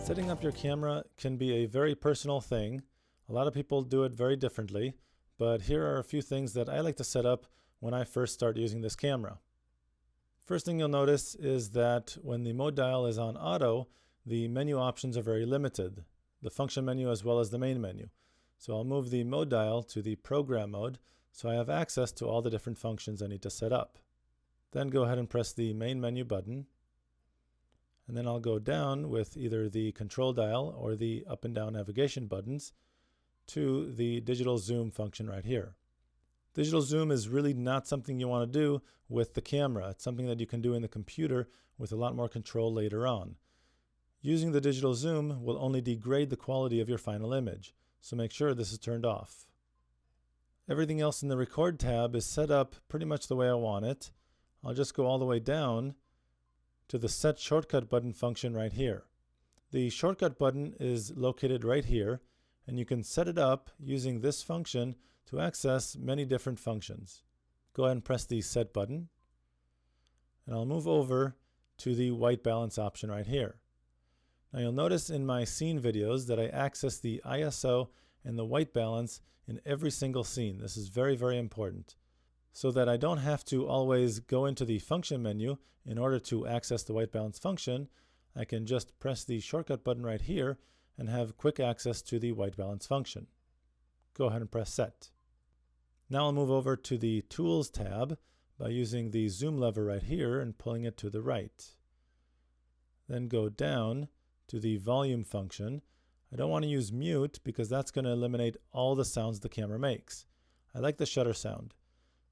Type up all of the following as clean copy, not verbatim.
Setting up your camera can be a very personal thing. A lot of people do it very differently, but here are a few things that I like to set up when I first start using this camera. First thing you'll notice is that when the mode dial is on auto, the menu options are very limited, the function menu as well as the main menu. So I'll move the mode dial to the program mode so I have access to all the different functions I need to set up. Then go ahead and press the main menu button. And then I'll go down with either the control dial or the up and down navigation buttons to the digital zoom function right here. Digital zoom is really not something you want to do with the camera. It's something that you can do in the computer with a lot more control later on. Using the digital zoom will only degrade the quality of your final image, so make sure this is turned off. Everything else in the record tab is set up pretty much the way I want it. I'll just go all the way down to the set shortcut button function right here. The shortcut button is located right here, and you can set it up using this function to access many different functions. Go ahead and press the set button, and I'll move over to the white balance option right here. Now you'll notice in my scene videos that I access the ISO and the white balance in every single scene. This is very, very important, so that I don't have to always go into the function menu in order to access the white balance function. I can just press the shortcut button right here and have quick access to the white balance function. Go ahead and press set. Now I'll move over to the Tools tab by using the zoom lever right here and pulling it to the right. Then go down to the volume function. I don't want to use mute because that's going to eliminate all the sounds the camera makes. I like the shutter sound.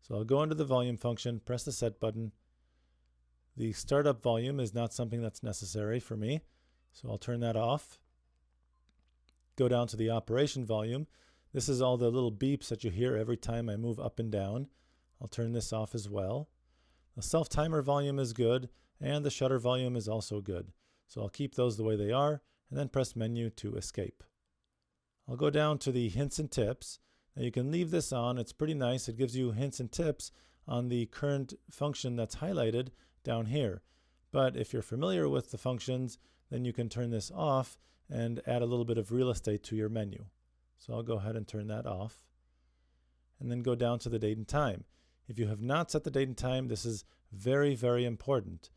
So I'll go into the volume function, press the set button. The startup volume is not something that's necessary for me, so I'll turn that off. Go down to the operation volume. This is all the little beeps that you hear every time I move up and down. I'll turn this off as well. The self-timer volume is good, and the shutter volume is also good. So I'll keep those the way they are, and then press menu to escape. I'll go down to the hints and tips. Now you can leave this on. It's pretty nice. It gives you hints and tips on the current function that's highlighted down here. But if you're familiar with the functions, then you can turn this off and add a little bit of real estate to your menu. So I'll go ahead and turn that off. And then go down to the date and time. If you have not set the date and time, this is very, very important.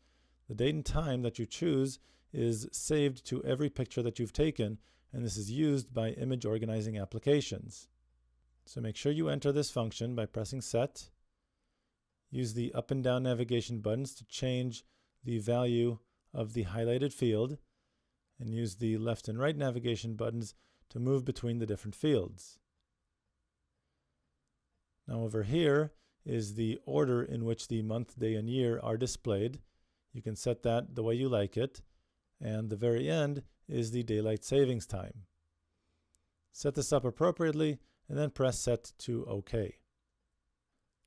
The date and time that you choose is saved to every picture that you've taken, and this is used by image organizing applications. So make sure you enter this function by pressing set. Use the up and down navigation buttons to change the value of the highlighted field, and use the left and right navigation buttons to move between the different fields. Now over here is the order in which the month, day, and year are displayed. You can set that the way you like it. And the very end is the daylight savings time. Set this up appropriately and then press set to OK.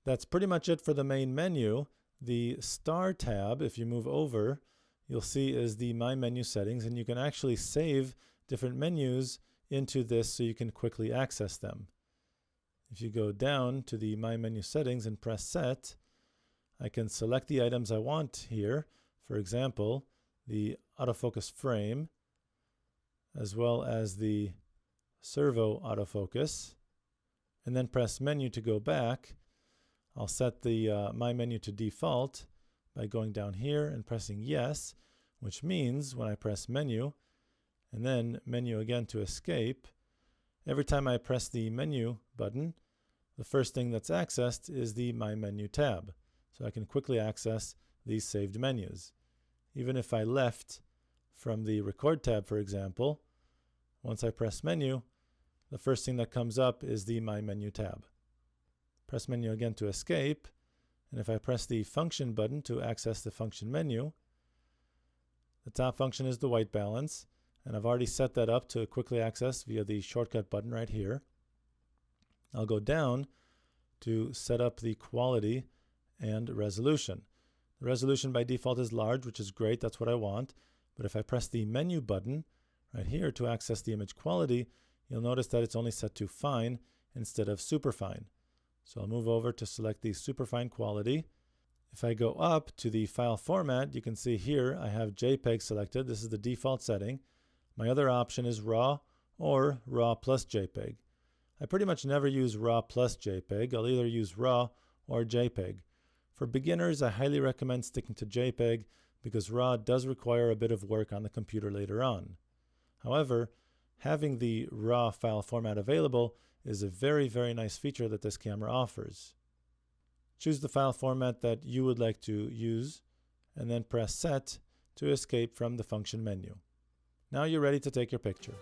That's pretty much it for the main menu. The Star tab, if you move over, you'll see is the My Menu settings, and you can actually save different menus into this so you can quickly access them. If you go down to the My Menu settings and press set, I can select the items I want here. For example, the autofocus frame, as well as the servo autofocus, and then press menu to go back. I'll set the My Menu to default by going down here and pressing yes, which means when I press menu and then menu again to escape, every time I press the menu button, the first thing that's accessed is the My Menu tab. So I can quickly access these saved menus. Even if I left from the record tab, for example, once I press menu, the first thing that comes up is the My Menu tab. Press menu again to escape, and if I press the function button to access the function menu, the top function is the white balance, and I've already set that up to quickly access via the shortcut button right here. I'll go down to set up the quality and resolution. The resolution by default is large, which is great, that's what I want. But if I press the menu button right here to access the image quality, you'll notice that it's only set to fine instead of superfine. So I'll move over to select the superfine quality. If I go up to the file format, you can see here I have JPEG selected. This is the default setting. My other option is RAW or RAW plus JPEG. I pretty much never use RAW plus JPEG. I'll either use RAW or JPEG. For beginners, I highly recommend sticking to JPEG because RAW does require a bit of work on the computer later on. However, having the RAW file format available is a very, very nice feature that this camera offers. Choose the file format that you would like to use and then press Set to escape from the function menu. Now you're ready to take your picture.